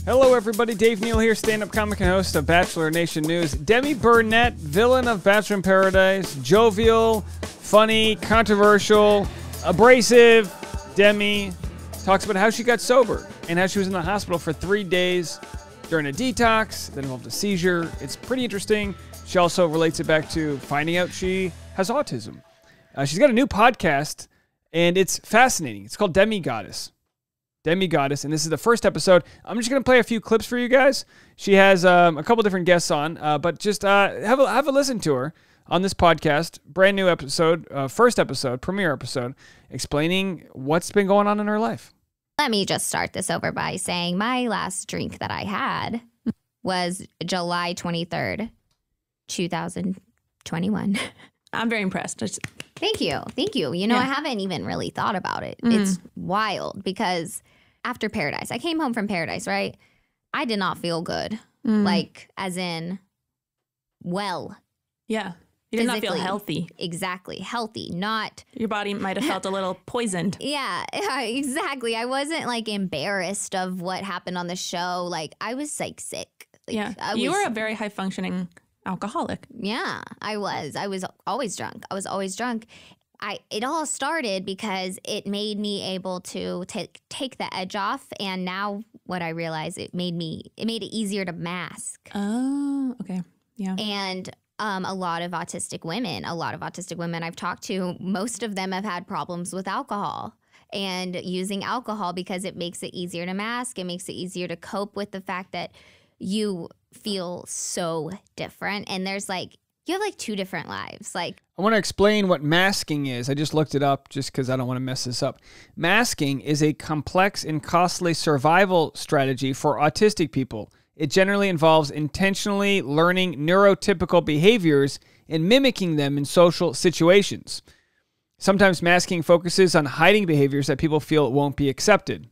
Hello, everybody. Dave Neal here, stand-up comic and host of Bachelor Nation News. Demi Burnett, villain of Bachelor in Paradise, jovial, funny, controversial, abrasive. Demi talks about how she got sober and how she was in the hospital for 3 days during a detox that involved a seizure. It's pretty interesting. She also relates it back to finding out she has autism. She's got a new podcast, and it's fascinating. It's called Demi Goddess. Demi Goddess, and this is the first episode. I'm just going to play a few clips for you guys. She has a couple different guests on, but just have a listen to her on this podcast. Brand new episode, first episode, premiere episode, explaining what's been going on in her life. Let me just start this over by saying my last drink that I had was July 23rd, 2021. I'm very impressed. Thank you. Thank you. You know, I haven't even really thought about it. It's wild because after Paradise, I came home from Paradise, right? I did not feel good. Like, as in, well. Yeah. You did not feel healthy. Exactly. Healthy. Not. Your body might have felt a little poisoned. Yeah, exactly. I wasn't like embarrassed of what happened on the show. Like, I was like sick. Like, you were a very high functioning alcoholic. Yeah, I was. I was always drunk. It all started because it made me able to take the edge off, and now what I realize, it made it easier to mask. Oh, okay. Yeah. And a lot of autistic women I've talked to, most of them have had problems with alcohol and using alcohol because it makes it easier to mask. It makes it easier to cope with the fact that you feel so different, and you have like two different lives. Like, I want to explain what masking is. I just looked it up just because I don't want to mess this up. Masking is a complex and costly survival strategy for autistic people. It generally involves intentionally learning neurotypical behaviors and mimicking them in social situations. Sometimes masking focuses on hiding behaviors that people feel won't be accepted.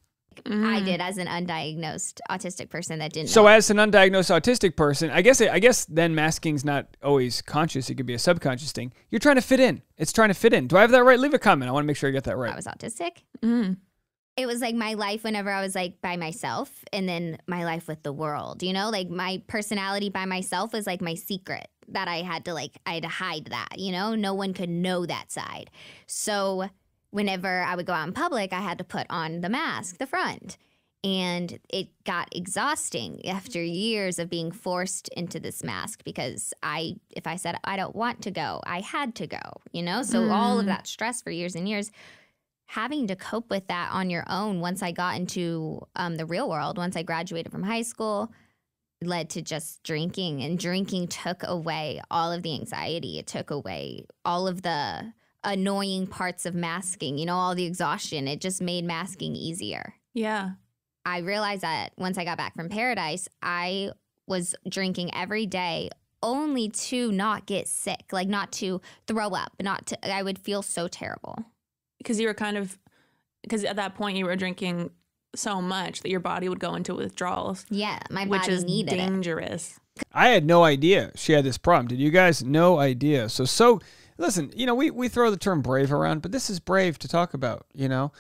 I did as an undiagnosed autistic person that didn't So know. as an undiagnosed autistic person, I guess then masking's not always conscious. It could be a subconscious thing. You're trying to fit in. It's trying to fit in. Do I have that right? Leave a comment. I want to make sure I get that right. I was autistic. It was like my life whenever I was like by myself, and then my life with the world, you know, like my personality by myself was like my secret that I had to hide that, you know, no one could know that side. So whenever I would go out in public, I had to put on the mask, the front. And it got exhausting after years of being forced into this mask because if I said I don't want to go, I had to go, you know? So all of that stress for years and years, having to cope with that on your own once I got into the real world, once I graduated from high school, led to just drinking. And drinking took away all of the anxiety. It took away all of the annoying parts of masking, you know, all the exhaustion. It just made masking easier. Yeah. I realized that once I got back from Paradise, I was drinking every day only to not get sick, like not to throw up, I would feel so terrible. Because at that point you were drinking so much that your body would go into withdrawals. Yeah, my body which is needed dangerous. I had no idea she had this problem. Did you guys? No idea. So listen, you know, we throw the term brave around, but this is brave to talk about, you know.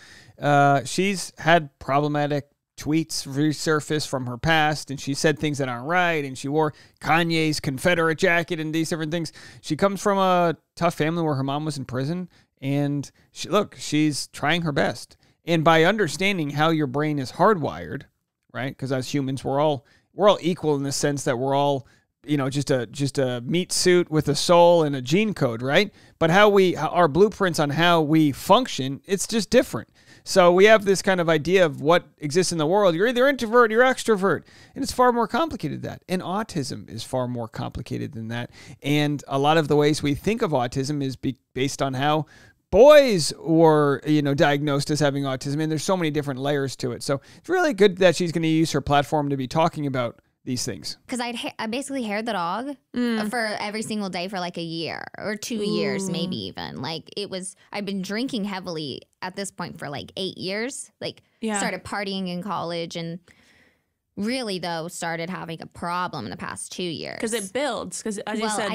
She's had problematic tweets resurface from her past, and she said things that aren't right, and she wore Kanye's Confederate jacket and these different things. She comes from a tough family where her mom was in prison, and she's trying her best. And by understanding how your brain is hardwired, right? Because as humans, we're all equal in the sense that we're all, you know, just a meat suit with a soul and a gene code, right? But our blueprints on how we function, it's just different. So we have this kind of idea of what exists in the world. You're either introvert, you're extrovert, and it's far more complicated than that. And autism is far more complicated than that. And a lot of the ways we think of autism is based on how boys were, you know, diagnosed as having autism, and there's so many different layers to it. So it's really good that she's going to use her platform to be talking about these things. Because I basically haired the dog for every single day for like a year or 2 years, maybe even. Like I've been drinking heavily at this point for like 8 years. Like started partying in college and really though started having a problem in the past 2 years. Because it builds. Because as you said,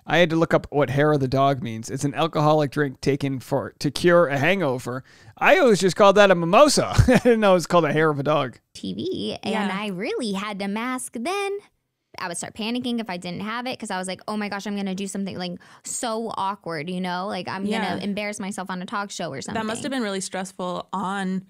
I had to look up what hair of the dog means. It's an alcoholic drink taken to cure a hangover. I always just called that a mimosa. I didn't know it was called a hair of a dog. TV, and I really had to mask then. I would start panicking if I didn't have it because I was like, oh my gosh, I'm going to do something like so awkward, you know? Like I'm going to embarrass myself on a talk show or something. That must have been really stressful on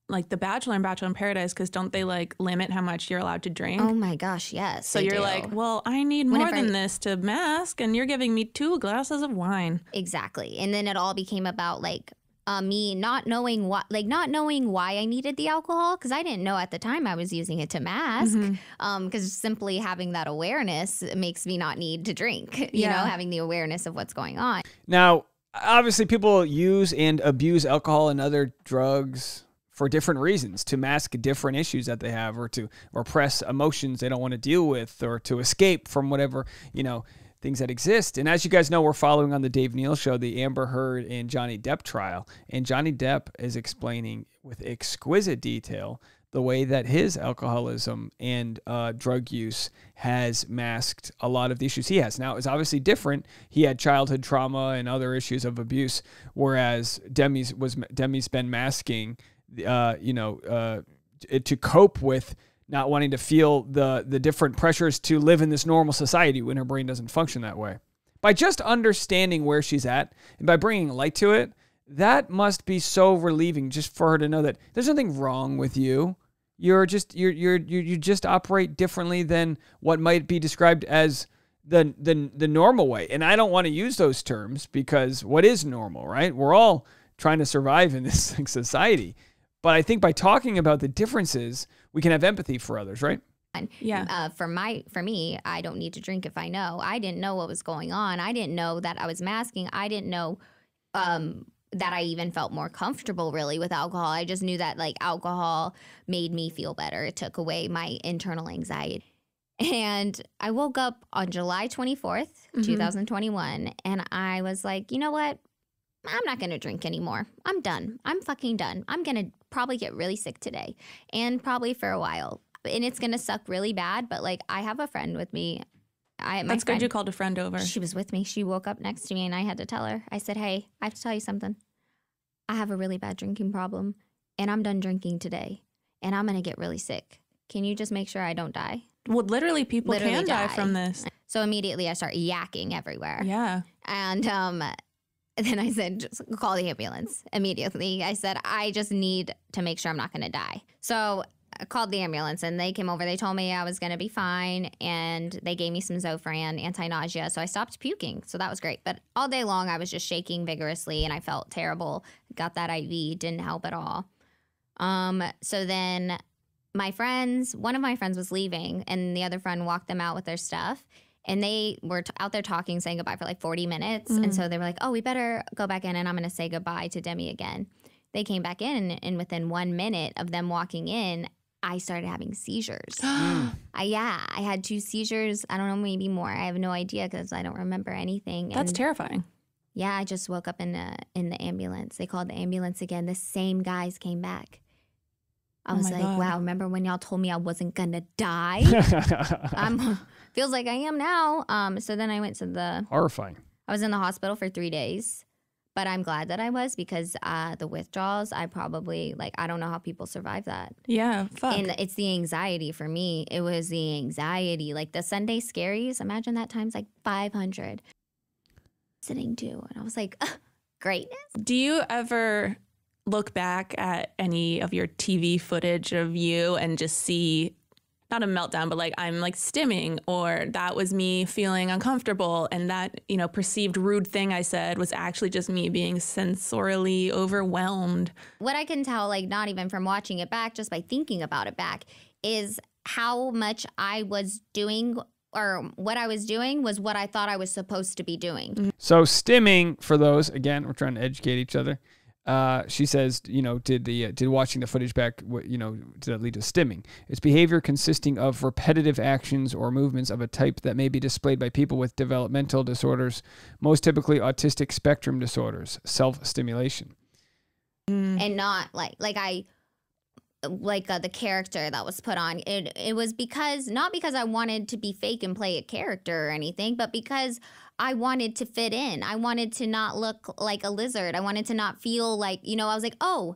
like The Bachelor and Bachelor in Paradise, because don't they like limit how much you're allowed to drink? Oh my gosh, yes. So you're like, well, I need more than this to mask, and you're giving me 2 glasses of wine. Exactly. And then it all became about like me not knowing why I needed the alcohol, because I didn't know at the time I was using it to mask. Because simply having that awareness makes me not need to drink. You know, having the awareness of what's going on. Now, obviously, people use and abuse alcohol and other drugs for different reasons, to mask different issues that they have, or to repress emotions they don't want to deal with, or to escape from whatever, you know, things that exist. And as you guys know, we're following on the Dave Neal show, the Amber Heard and Johnny Depp trial. And Johnny Depp is explaining with exquisite detail the way that his alcoholism and drug use has masked a lot of the issues he has. Now, it's obviously different. He had childhood trauma and other issues of abuse, whereas Demi's been masking to cope with not wanting to feel the different pressures to live in this normal society when her brain doesn't function that way. By just understanding where she's at and by bringing light to it, that must be so relieving just for her to know that there's nothing wrong with you. You just operate differently than what might be described as the normal way. And I don't want to use those terms, because what is normal, right? We're all trying to survive in this society. But I think by talking about the differences, we can have empathy for others, right? Yeah. For me, I don't need to drink if I know. I didn't know what was going on. I didn't know that I was masking. I didn't know that I even felt more comfortable really with alcohol. I just knew that like alcohol made me feel better. It took away my internal anxiety. And I woke up on July 24th, 2021, and I was like, you know what? I'm not going to drink anymore. I'm done. I'm fucking done. I'm going to probably get really sick today, and probably for a while. And it's going to suck really bad, but like I have a friend with me. That's good you called a friend over. She was with me. She woke up next to me, and I had to tell her. I said, hey, I have to tell you something. I have a really bad drinking problem, and I'm done drinking today, and I'm going to get really sick. Can you just make sure I don't die? Well, literally people can die from this. So immediately I start yakking everywhere. Yeah. And then I said, just call the ambulance immediately. I said, I just need to make sure I'm not going to die. So I called the ambulance, and they came over. They told me I was going to be fine, and they gave me some Zofran, anti-nausea. So I stopped puking. So that was great. But all day long, I was just shaking vigorously, and I felt terrible. Got that IV. Didn't help at all. So then one of my friends was leaving, and the other friend walked them out with their stuff. And they were out there talking, saying goodbye for like 40 minutes. And so they were like, oh, we better go back in, and I'm going to say goodbye to Demi again. They came back in, and within 1 minute of them walking in, I started having seizures. I had 2 seizures. I don't know, maybe more. I have no idea because I don't remember anything. That's terrifying. Yeah, I just woke up in the ambulance. They called the ambulance again. The same guys came back. I was like, wow, remember when y'all told me I wasn't going to die? Feels like I am now. So then I went to horrifying. I was in the hospital for 3 days, but I'm glad that I was, because the withdrawals, I probably, I don't know how people survive that. Yeah, fuck. And it's the anxiety for me. It was the anxiety. Like the Sunday scaries, imagine that times like 500. Sitting too. And I was like, greatness. Do you ever look back at any of your TV footage of you and just see, not a meltdown, but like I'm like stimming, or that was me feeling uncomfortable, and that, perceived rude thing I said was actually just me being sensorially overwhelmed? What I can tell, not even from watching it back, just by thinking about it back, is how much I was doing, or what I was doing was what I thought I was supposed to be doing. So stimming, for those, again, we're trying to educate each other. She says, did watching the footage back, did that lead to stimming? It's behavior consisting of repetitive actions or movements of a type that may be displayed by people with developmental disorders, most typically autistic spectrum disorders, self-stimulation. And not the character that was put on. It was because, not because I wanted to be fake and play a character or anything, but because I wanted to fit in. I wanted to not look like a lizard. I wanted to not feel like, you know, I was like, oh,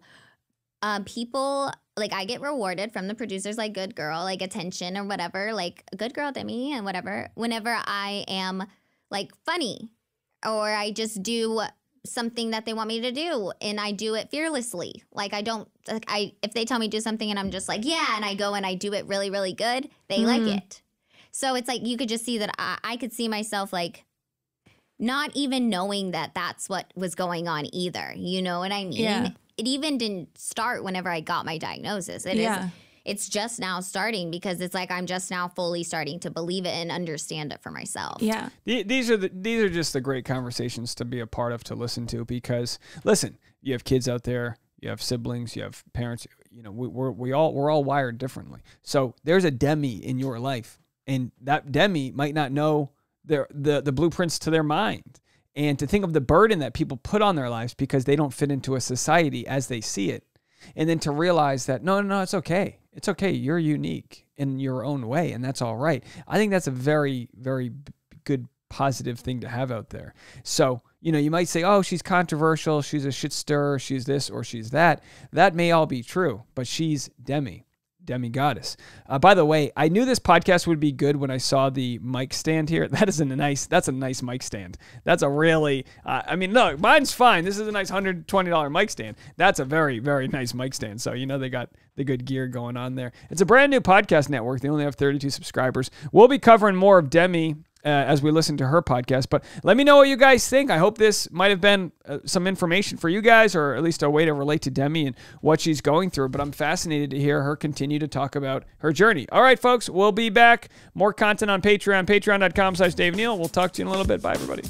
people, like, I get rewarded from the producers, like, good girl, like, attention or whatever, like, good girl, Demi, and whatever, whenever I am, like, funny, or I just do something that they want me to do, and I do it fearlessly. Like, I don't, like, if they tell me to do something and I'm just like, yeah, and I go and I do it really, really good, they like it. So it's like, you could just see that I could see myself, like, not even knowing that that's what was going on either. You know what I mean? Yeah. It even didn't start whenever I got my diagnosis. It's just now starting, because it's like I'm just now fully starting to believe it and understand it for myself. Yeah. These are just the great conversations to be a part of, to listen to, because listen, you have kids out there, you have siblings, you have parents, you know, we're all wired differently. So there's a Demi in your life, and that Demi might not know the blueprints to their mind. And to think of the burden that people put on their lives because they don't fit into a society as they see it. And then to realize that, no, it's okay. It's okay. You're unique in your own way, and that's all right. I think that's a very, very good, positive thing to have out there. So, you know, you might say, oh, she's controversial, she's a shit stirrer, she's this or she's that. That may all be true, but she's Demi Goddess. By the way, I knew this podcast would be good when I saw the mic stand here. That's a nice mic stand. That's a really, I mean, look, mine's fine. This is a nice $120 mic stand. That's a very, very nice mic stand. So, you know, they got the good gear going on there. It's a brand new podcast network. They only have 32 subscribers. We'll be covering more of Demi as we listen to her podcast. But let me know what you guys think. I hope this might have been some information for you guys, or at least a way to relate to Demi and what she's going through. But I'm fascinated to hear her continue to talk about her journey. All right, folks, we'll be back. More content on Patreon, patreon.com/Dave Neal. We'll talk to you in a little bit. Bye, everybody.